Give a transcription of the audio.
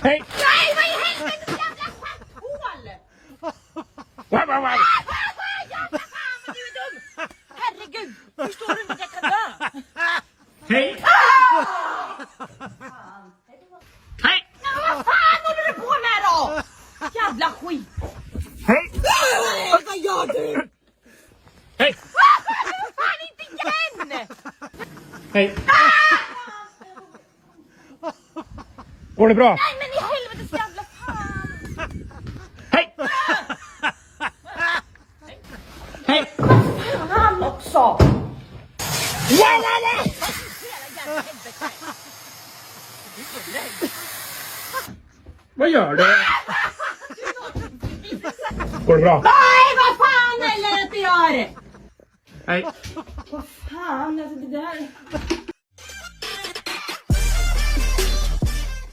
Hej! Nej, vad i helvete, jävla skärphål! Wow, wow, wow. Jävla fan, men du är dum! Herregud, förstår du inte att jag kan dö? Hej! Hej! Men vad fan håller du på med då? Jävla skit! Hej! Vad gör du? Hej! Fan, inte igen! Hej! Går det bra? Nej, men i helvetes jävla fan! Hej! Hej! Han också! Wow, wow, wow! Hela jävla helvete! Vad gör du? Går det bra? Nej, vad fan eller att du gör? Hej! Vad fan, alltså det där...